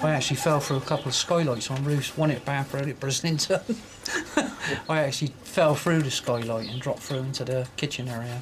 I actually fell through a couple of skylights on roofs, one at Bath Road at Brislington. I actually fell through the skylight and dropped through into the kitchen area.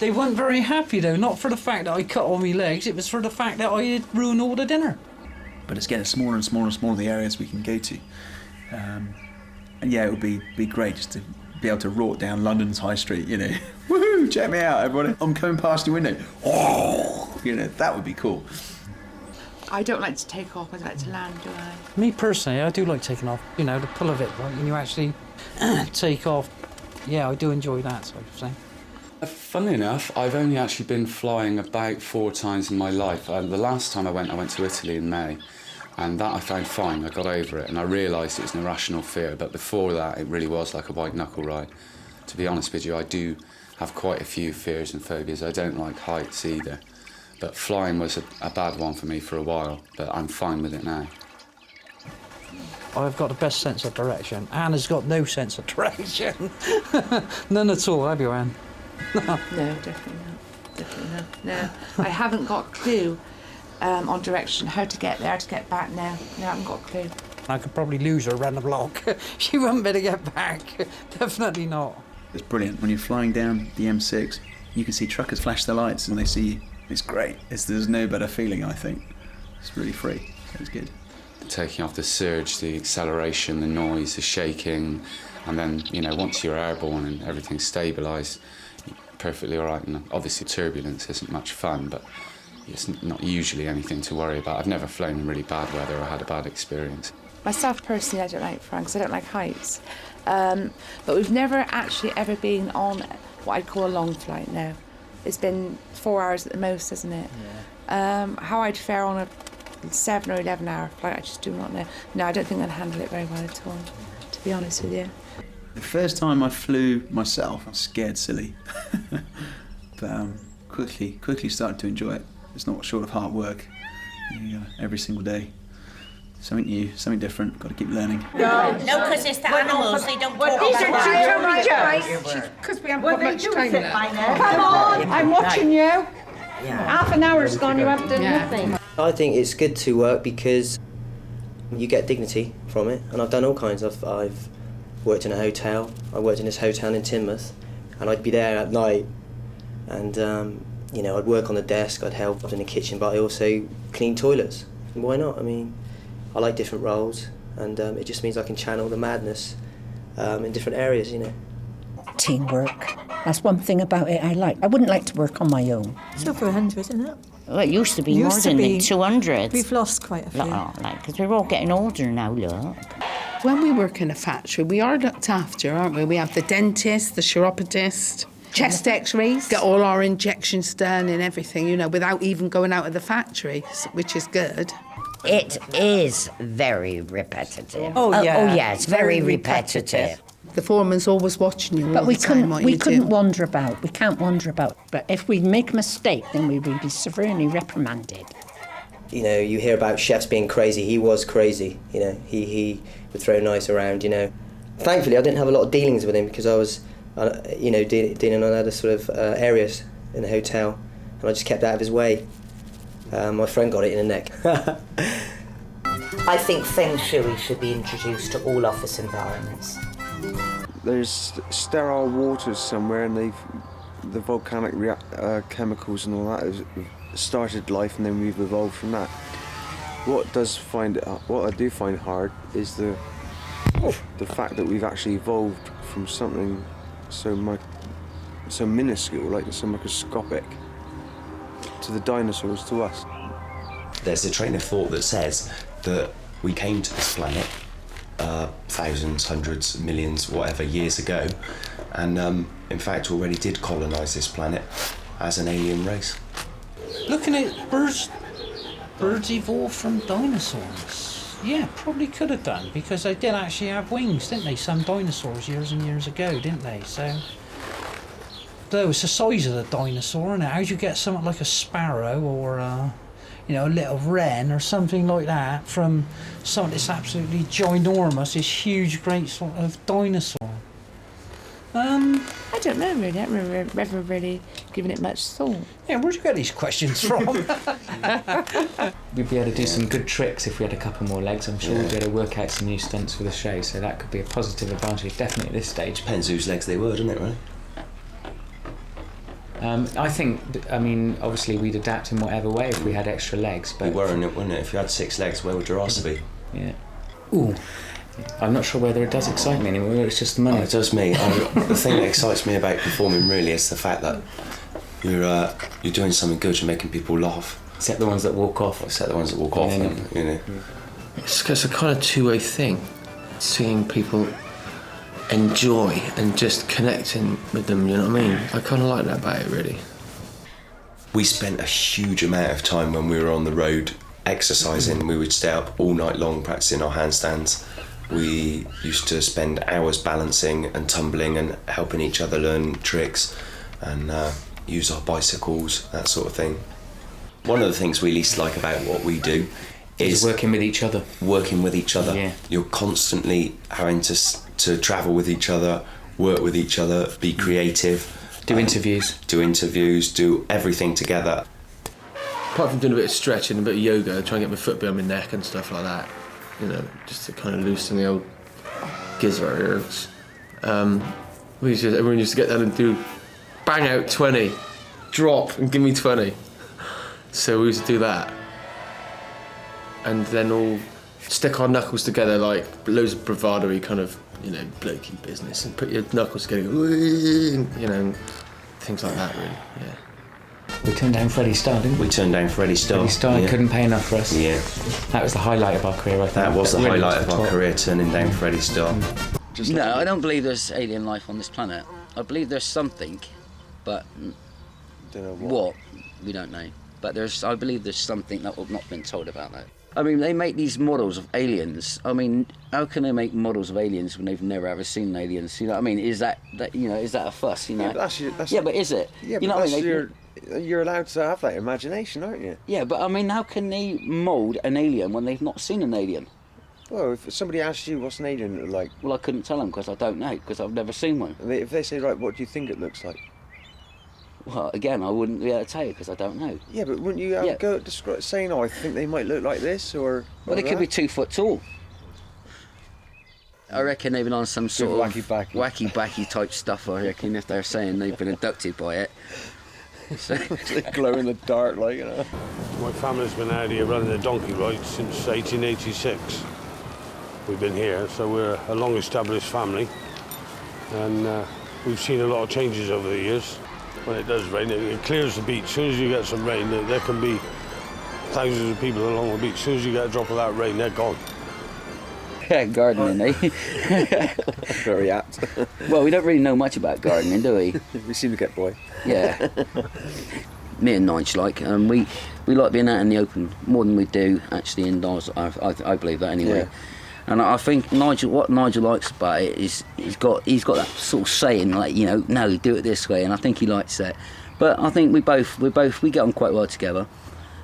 They weren't very happy though, not for the fact that I cut all my legs, it was for the fact that I had ruined all the dinner. But it's getting smaller and smaller and smaller the areas we can go to. And yeah, it would be great just to be able to rort down London's high street, you know. Woohoo, check me out, everybody. I'm coming past your window. Oh, you know, that would be cool. I don't like to take off, I like to land, do I? Me personally, I do like taking off, you know, the pull of it, right, when you actually take off. Yeah, I do enjoy that sort of thing. Funnily enough, I've only actually been flying about 4 times in my life. The last time I went to Italy in May, and that I found fine. I got over it, and I realised it was an irrational fear, but before that, it really was like a white-knuckle ride. To be honest with you, I do have quite a few fears and phobias. I don't like heights either, but flying was a bad one for me for a while, but I'm fine with it now. I've got the best sense of direction. Anna's got no sense of direction. None at all, have you, Anne? No, definitely not. Definitely not. No, I haven't got a clue on direction, how to get there, how to get back now. No, I haven't got a clue. I could probably lose her around the block. She wouldn't be able to get back. Definitely not. It's brilliant. When you're flying down the M6, you can see truckers flash their lights and they see you. It's great. There's no better feeling, I think. It's really free. It's good. Taking off the surge, the acceleration, the noise, the shaking, and then, you know, once you're airborne and everything's stabilised, perfectly all right. And obviously turbulence isn't much fun, but it's not usually anything to worry about. I've never flown in really bad weather or had a bad experience. Myself personally, I don't like flying because I don't like heights. But we've never actually ever been on what I'd call a long flight now. It's been 4 hours at the most, isn't it? Yeah. How I'd fare on a 7 or 11 hour flight, I just do not know. No, I don't think I'd handle it very well at all, to be honest with you. The first time I flew myself, I was scared silly. But quickly started to enjoy it. It's not short of hard work. Every single day. Something new, something different, got to keep learning. No, because it's the animals, they don't talk These are about two because we haven't got much time left. Come on, I'm watching you. Half an hour's gone, you haven't done nothing. I think it's good to work because you get dignity from it, and I've done all kinds. I've worked in a hotel. I worked in this hotel in Teignmouth, and I'd be there at night, and you know, I'd work on the desk, I'd help in the kitchen, but I also clean toilets. And why not? I mean, I like different roles, and it just means I can channel the madness in different areas, you know. Teamwork. That's one thing about it I like. I wouldn't like to work on my own. It's over 100, isn't it? Well, it used to be more than 200. We've lost quite a few. Because we're all getting older now, look. When we work in a factory, we are looked after, aren't we? We have the dentist, the chiropodist, chest x-rays, get all our injections done and everything, you know, without even going out of the factory, which is good. It is very repetitive. Oh, yeah. Oh, yeah, it's very repetitive. The foreman's always watching you. But all we the time, couldn't wander about. We can't wander about. But if we make a mistake, then we will be severely reprimanded. You know, you hear about chefs being crazy. He was crazy, you know. He would throw knives around, you know. Thankfully, I didn't have a lot of dealings with him because I was, you know, dealing on other sort of areas in the hotel, and I just kept out of his way. My friend got it in the neck. I think Feng Shui should be introduced to all office environments. There's sterile waters somewhere, and the volcanic chemicals and all that has started life, and then we've evolved from that. What I do find hard is the fact that we've actually evolved from something so minuscule, like so microscopic, to the dinosaurs to us. There's a train of thought that says that we came to this planet thousands, hundreds, millions, whatever, years ago, and in fact already did colonise this planet as an alien race. Looking at birds evolved from dinosaurs. Yeah, probably could have done, because they did actually have wings, didn't they? Some dinosaurs years and years ago, didn't they? So it's the size of the dinosaur, and how do you get something like a sparrow or you know, a little wren or something like that from something that's absolutely ginormous, this huge, great sort of dinosaur? I don't know really. I haven't ever really given it much thought. Yeah, where'd you get these questions from? We'd be able to do some good tricks if we had a couple more legs. I'm sure we'd be able to work out some new stunts for the show, so that could be a positive advantage, definitely at this stage. Depends whose legs they were, doesn't it, really? I think, obviously we'd adapt in whatever way if we had extra legs. But We were, wouldn't it? If you had 6 legs, where would your arse be? Yeah. Ooh. I'm not sure whether it does excite me anymore, it's just the money. Oh, it does me. The thing that excites me about performing really is the fact that you're doing something good, you're making people laugh. Except the ones that walk off. Except the ones that walk off, and, you know. It's a kind of two-way thing. Seeing people enjoy and just connecting with them, you know what I mean? I kind of like that about it, really. We spent a huge amount of time when we were on the road exercising. We would stay up all night long practicing our handstands. We used to spend hours balancing and tumbling and helping each other learn tricks and use our bicycles, that sort of thing. One of the things we least like about what we do is working with each other. Working with each other. Yeah. You're constantly having to travel with each other, work with each other, be creative. Do interviews. Do everything together. Apart from doing a bit of stretching, a bit of yoga, trying to get my foot behind my neck and stuff like that, you know, just to kind of loosen the old gizzards. Everyone used to get down and do bang out 20, drop and give me 20. So we used to do that. And then all stick our knuckles together like loads of bravado-y kind of, you know, blokey business, and put your knuckles together, you know, things like that, really, yeah. We turned down Freddie Starr, didn't we? We turned down Freddie Starr. Freddie Starr yeah. couldn't pay enough for us. Yeah. That was the highlight of our career, I think. That was the really highlight of our career, turning down Freddie Starr. No, I don't believe there's alien life on this planet. I believe there's something, but Don't know what? We don't know. But I believe there's something that we've not been told about that. I mean, they make these models of aliens. I mean, how can they make models of aliens when they've never ever seen aliens? You know what I mean? Is that is that a fuss? You know? Yeah, but but is it? Yeah, you know but what I mean? you're allowed to have that imagination, aren't you? Yeah, but I mean, how can they mould an alien when they've not seen an alien? Well, if somebody asks you what's an alien look like... Well, I couldn't tell them because I don't know, because I've never seen one. If they say, right, what do you think it looks like? Well, again, I wouldn't be able to tell you because I don't know. Yeah, but wouldn't you have a go at saying, oh, I think they might look like this, or... Well, they could be 2 foot tall. I reckon they've been on some sort of wacky-backy type stuff, I reckon, if they're saying they've been abducted by it. So. They glow in the dark, like, you know. My family's been out here running the donkey ride since 1886. We've been here, so we're a long-established family. And we've seen a lot of changes over the years. When it does rain, it clears the beach. As soon as you get some rain, there can be thousands of people along the beach. As soon as you get a drop of that rain, they're gone. Yeah, gardening, eh? Very apt. Well, we don't really know much about gardening, do we? We seem to get boy. Yeah. Me and Nigel we like being out in the open more than we do actually indoors. I believe that anyway. Yeah. And I think what Nigel likes about it is he's got that sort of saying, like, you know, no, do it this way, and I think he likes that. But I think we get on quite well together.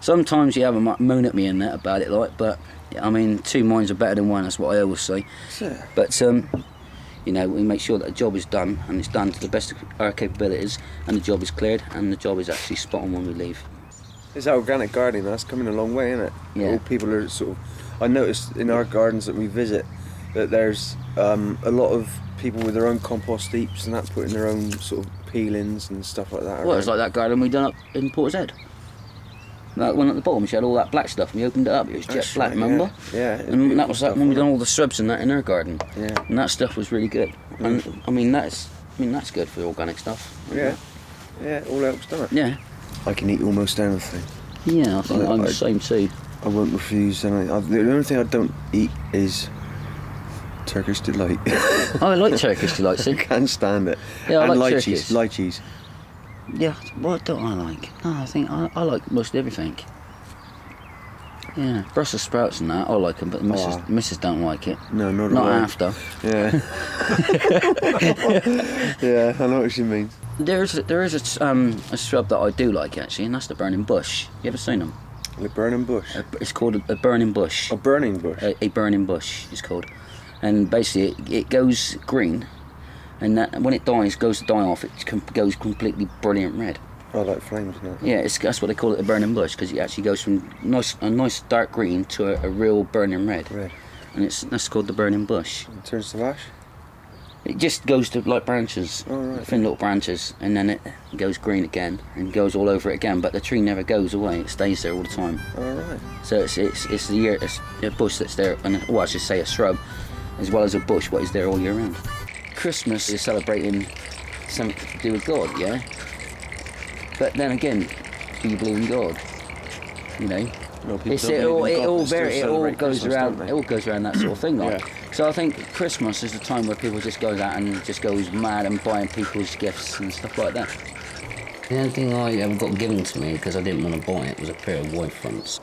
Sometimes you have a moan at me in that about it, like, but I mean, 2 minds are better than 1. That's what I always say. Sure. But you know, we make sure that the job is done, and it's done to the best of our capabilities, and the job is cleared, and the job is actually spot on when we leave. It's that organic gardening, that's coming a long way, isn't it? Yeah. All people are sort of... I noticed in our gardens that we visit that there's a lot of people with their own compost heaps and that, putting their own sort of peelings and stuff like that. Well, it's like that garden we done up in Portishead. That one at the bottom, she had all that black stuff, and we opened it up, it was jet black, right, remember? Yeah. And that was that when we done all the shrubs and that in her garden. Yeah. And that stuff was really good. And I mean that's good for the organic stuff. Yeah. Yeah, it all helps, doesn't it? Yeah. I can eat almost anything. Yeah, I think I'm the same too. I won't refuse anything. The only thing I don't eat is Turkish Delight. Oh, I like Turkish Delight, see? I can't stand it. Yeah, I and like lychees. Turkish. Lychees. Yeah, what don't I like? No, I think I like most everything. Yeah, Brussels sprouts and that, I like them, but the missus don't like it. No, not after. Yeah. Yeah, I know what you mean. There is a shrub that I do like actually, and that's the burning bush. You ever seen them? The burning bush. It's called a burning bush. A burning bush. A burning bush is called, and basically it goes green, and that when it dies, goes to die off, it goes completely brilliant red. Oh, like flames, no? Yeah, that's what they call it, a burning bush, because it actually goes from a nice dark green to a real burning red. And that's called the burning bush. It turns to ash? It just goes to like branches, thin little branches, and then it goes green again and goes all over it again. But the tree never goes away; it stays there all the time. So it's a bush that's there, and I should say a shrub, as well as a bush, what is there all year round. Christmas is celebrating something to do with God, yeah. But then again, do you believe in God? You know. It all goes around that sort of thing, like. So I think Christmas is the time where people just goes out and just goes mad and buying people's gifts and stuff like that. The only thing I ever got given to me because I didn't want to buy it was a pair of white fronts.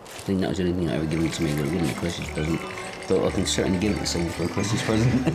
I think that was the only thing ever given to me that wasn't a Christmas present. But I can certainly give it to someone for a Christmas present.